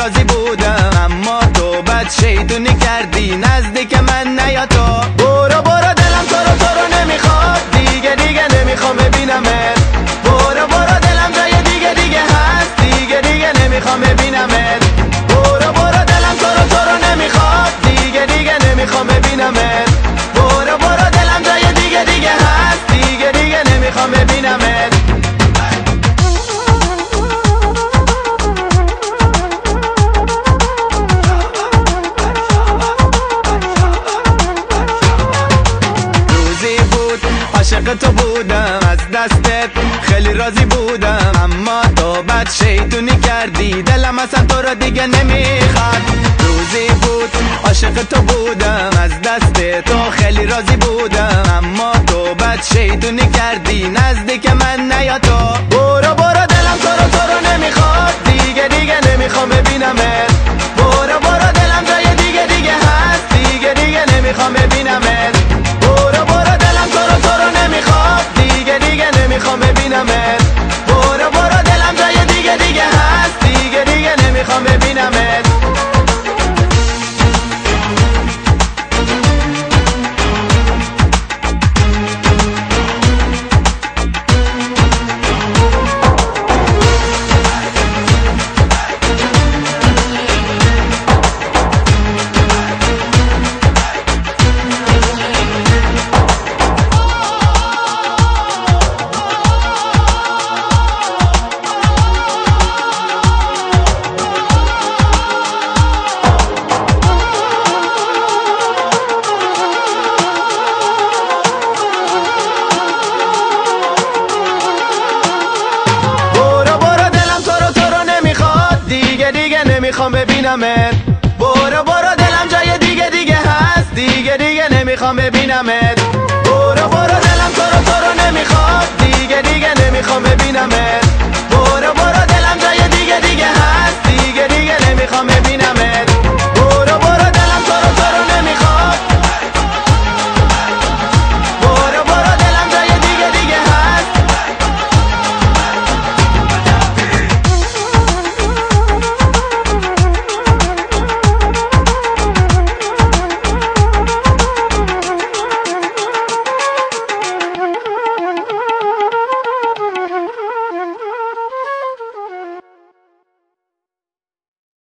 راضی بودم، اما تو بد شیطونی کردی نزدیک من نیا تو. برو برو دلم تو رو نمیخواد، دیگه نمیخوام ببینمت. برو برو دلم جای دیگه هست، دیگه نمیخوام ببینمت. برو برو دلم تو رو نمیخواد، دیگه نمیخوام ببینمت. برو برو دلم جای دیگه هست، دیگه نمیخوام ببینمت. عاشق تو بودم، از دستت خیلی راضی بودم، اما تو بد شیطونی کردی دلم اصلا تو را دیگه نمیخواد. روزی بود عاشق تو بودم، از دست تو خیلی راضی بودم، اما تو بد شیطونی کردی نزدیک من نیا تو. برو برو دلم تو رو نمیخواد، دیگه نمیخوام ببینمت. برو برو دلم جای دیگه هست، دیگه نمیخوام ببینمت. برو برو دلم تو رو نمیخواد، دیگه نمیخوام ببینمت. برو برو دلم جای دیگه هست، دیگه نمیخوام ببینمت. نمیخوام ببینمت. برو برو دلم جای دیگه هست، دیگه نمیخوام ببینمت. برو برو دلم تو رو نمیخواد، دیگه نمیخوام ببینمت. برو برو دلم جای دیگه هست، دیگه نمیخوام ببینمت.